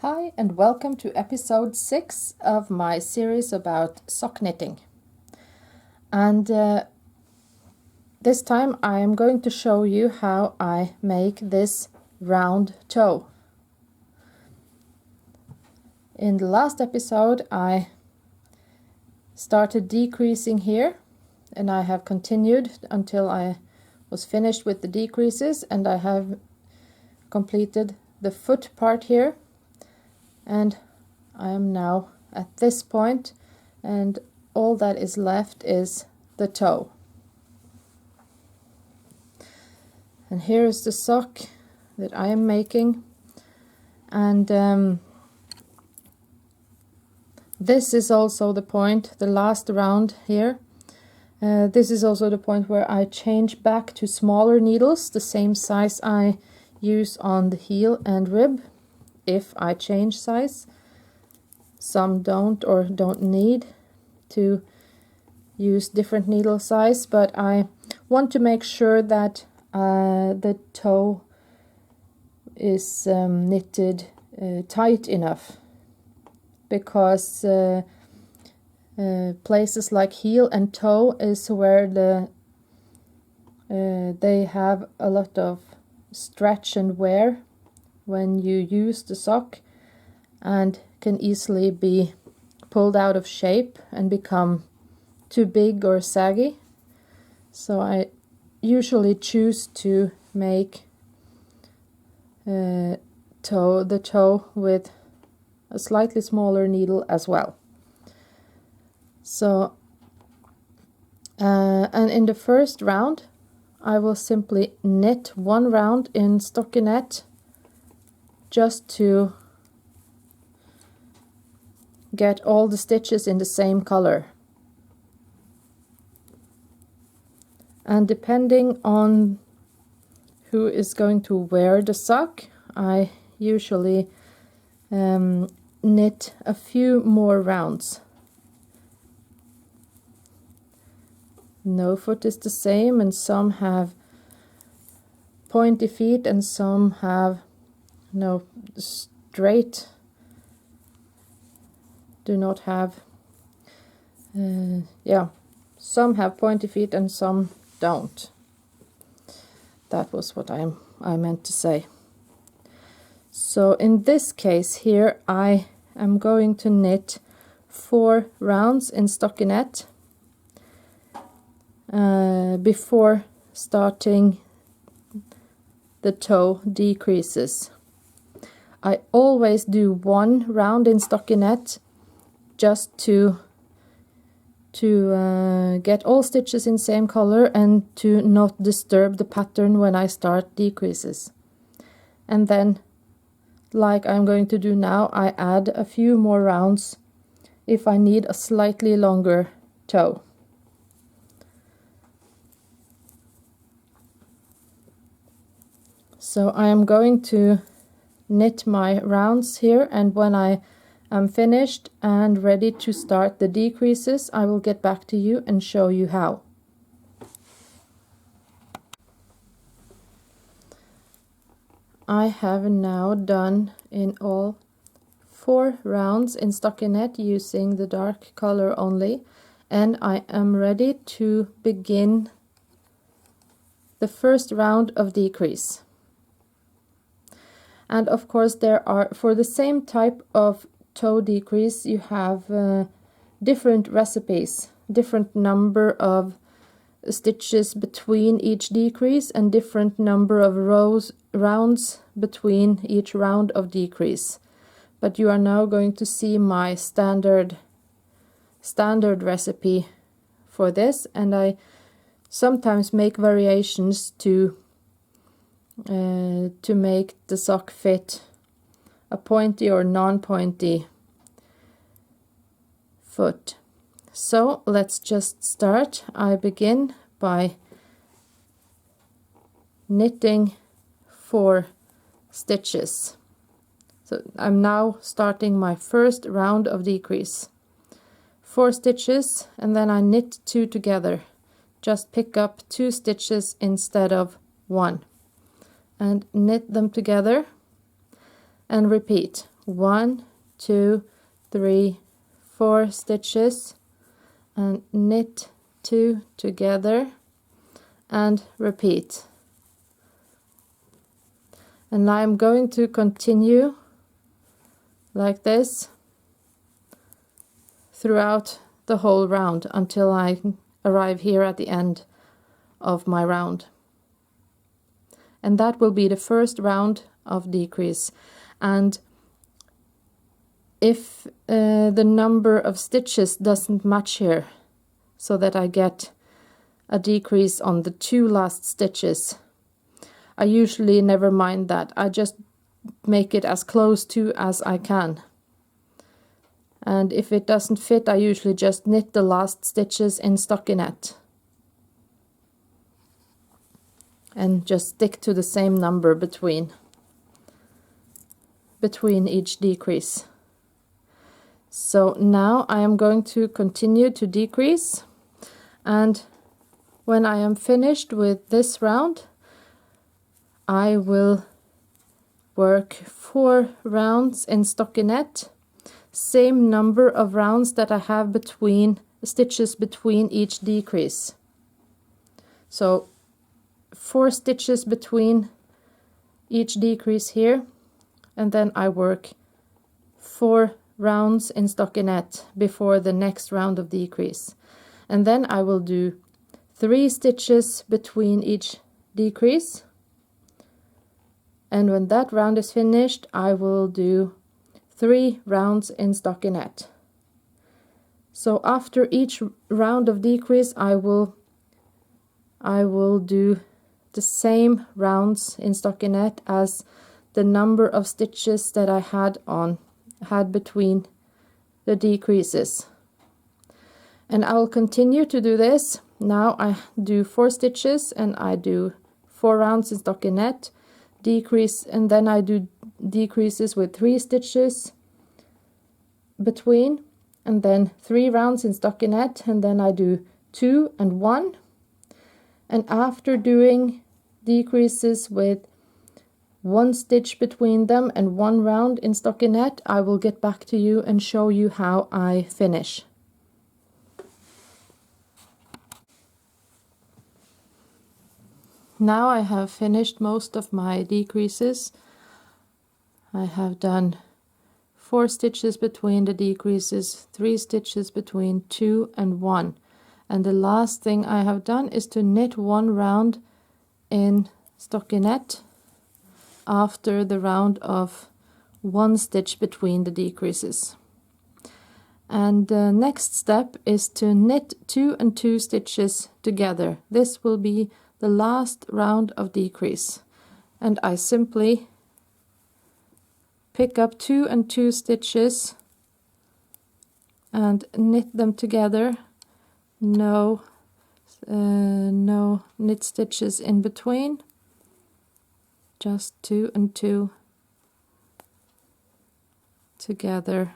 Hi and welcome to episode 6 of my series about sock knitting. And this time I am going to show you how I make this round toe. In the last episode I started decreasing here, and I have continued until I was finished with the decreases, and I have completed the foot part here. And I am now at this point, and all that is left is the toe. And here is the sock that I am making, and this is also the point, the last round here. This is also the point where I change back to smaller needles, the same size I use on the heel and rib. If I change size, some don't or don't need to use different needle size, but I want to make sure that the toe is knitted tight enough, because places like heel and toe is where they have a lot of stretch and wear when you use the sock, and can easily be pulled out of shape and become too big or saggy. So I usually choose to make the toe with a slightly smaller needle as well. So and in the first round I will simply knit one round in stockinette, just to get all the stitches in the same color. And depending on who is going to wear the sock, I usually knit a few more rounds. No foot is the same, and some have pointy feet and some have straight, do not have, some have pointy feet and some don't. That was what I meant to say. So in this case here I am going to knit 4 rounds in stockinette before starting the toe decreases. I always do 1 round in stockinette, just to get all stitches in same color and to not disturb the pattern when I start decreases. And then, like I'm going to do now, I add a few more rounds if I need a slightly longer toe. So I am going to knit my rounds here, and when I am finished and ready to start the decreases, I will get back to you and show you how. I have now done in all 4 rounds in stockinette using the dark color only, and I am ready to begin the first round of decrease. And of course there are, for the same type of toe decrease, you have different recipes, different number of stitches between each decrease and different number of rounds between each round of decrease. But you are now going to see my standard recipe for this, and I sometimes make variations to make the sock fit a pointy or non-pointy foot. So let's just start. I begin by knitting 4 stitches. So I'm now starting my first round of decrease. 4 stitches, and then I knit 2 together. Just pick up 2 stitches instead of 1. And knit them together and repeat 1, 2, 3, 4 stitches and knit 2 together and repeat. And I'm going to continue like this throughout the whole round until I arrive here at the end of my round. And that will be the first round of decrease. And if the number of stitches doesn't match here, so that I get a decrease on the 2 last stitches, I usually never mind that. I just make it as close to as I can. And if it doesn't fit, I usually just knit the last stitches in stockinette and just stick to the same number between each decrease. So now I am going to continue to decrease, and when I am finished with this round, I will work 4 rounds in stockinette, same number of rounds that I have between stitches between each decrease. So 4 stitches between each decrease here, and then I work 4 rounds in stockinette before the next round of decrease. And then I will do 3 stitches between each decrease. And when that round is finished, I will do 3 rounds in stockinette. So after each round of decrease, I will do the same rounds in stockinette as the number of stitches that I had between the decreases. And I will continue to do this. Now I do 4 stitches and I do 4 rounds in stockinette, decrease, and then I do decreases with 3 stitches between, and then 3 rounds in stockinette, and then I do 2 and 1. And after doing decreases with 1 stitch between them and 1 round in stockinette, I will get back to you and show you how I finish. Now I have finished most of my decreases. I have done 4 stitches between the decreases, 3 stitches between 2 and 1. And the last thing I have done is to knit 1 round in stockinette after the round of 1 stitch between the decreases. And the next step is to knit 2 and 2 stitches together. This will be the last round of decrease, and I simply pick up 2 and 2 stitches and knit them together. No knit stitches in between, just 2 and 2 together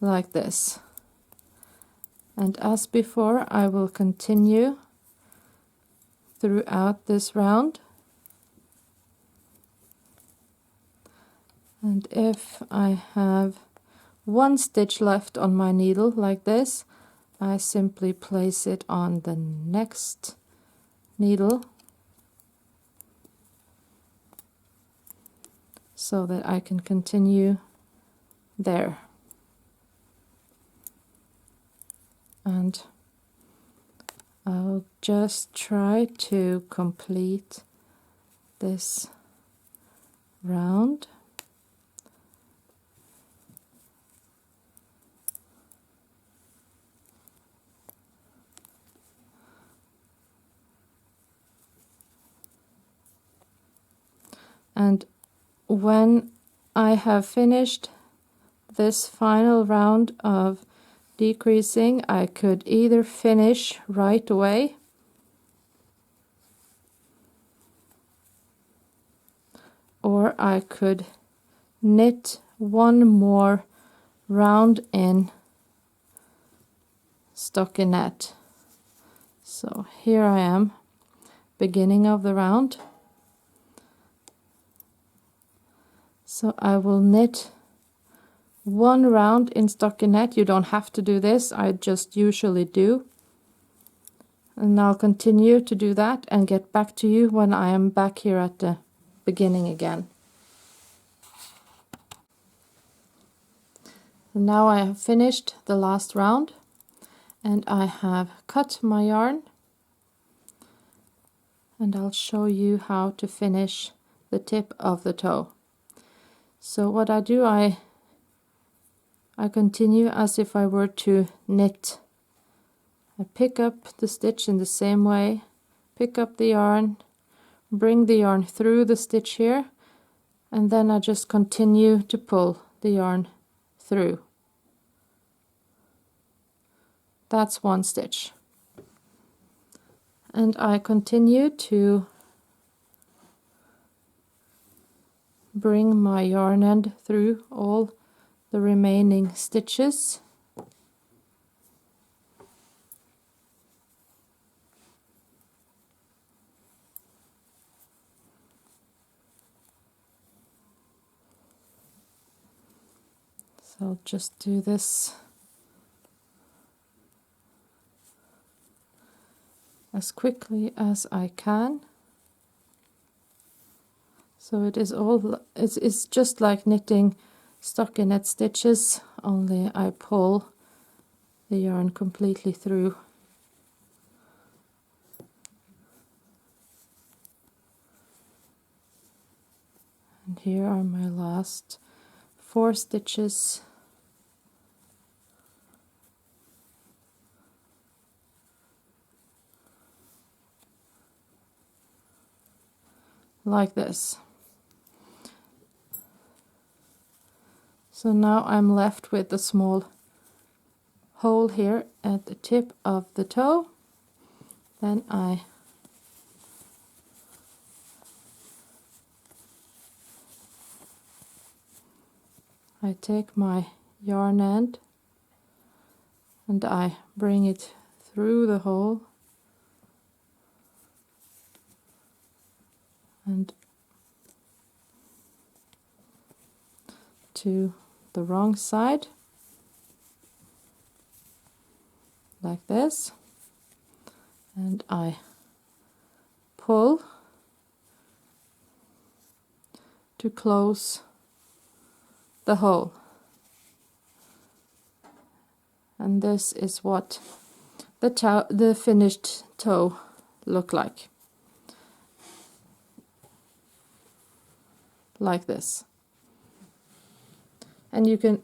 like this. And as before, I will continue throughout this round. And if I have 1 stitch left on my needle like this, I simply place it on the next needle so that I can continue there. And I'll just try to complete this round. And when I have finished this final round of decreasing, I could either finish right away or I could knit 1 more round in stockinette. So here I am, beginning of the round, So I will knit one round in stockinette. You don't have to do this, I just usually do. And I'll continue to do that and get back to you when I am back here at the beginning again. And now I have finished the last round and I have cut my yarn, and I'll show you how to finish the tip of the toe. So what I do, I continue as if I were to knit. I pick up the stitch in the same way, pick up the yarn, bring the yarn through the stitch here, and then I just continue to pull the yarn through. That's one stitch. And I continue to bring my yarn end through all the remaining stitches. So I'll just do this as quickly as I can. So it is all, it's just like knitting stockinette stitches, only I pull the yarn completely through. And here are my last 4 stitches. Like this. So now I'm left with a small hole here at the tip of the toe. Then I take my yarn end and I bring it through the hole and to the wrong side, like this, and I pull to close the hole. And this is what the finished toe look like this. And you can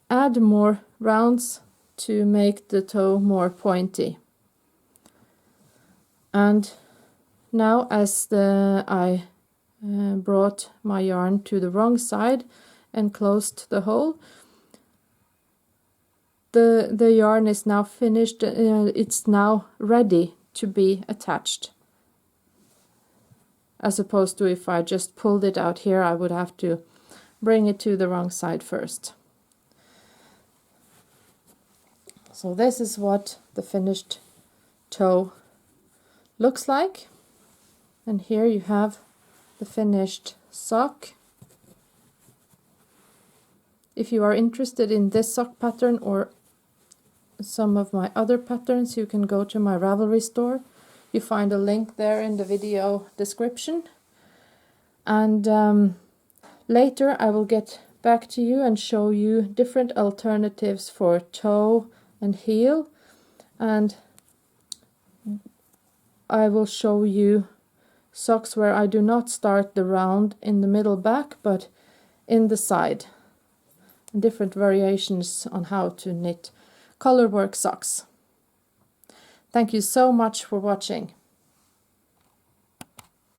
add more rounds to make the toe more pointy. And now as I brought my yarn to the wrong side and closed the hole, the yarn is now finished. It's now ready to be attached, as opposed to if I just pulled it out here, I would have to bring it to the wrong side first. So this is what the finished toe looks like, and here you have the finished sock. If you are interested in this sock pattern or some of my other patterns, you can go to my Ravelry store. You find a link there in the video description. And later I will get back to you and show you different alternatives for toe and heel, and I will show you socks where I do not start the round in the middle back but in the side, and different variations on how to knit colorwork socks. Thank you so much for watching.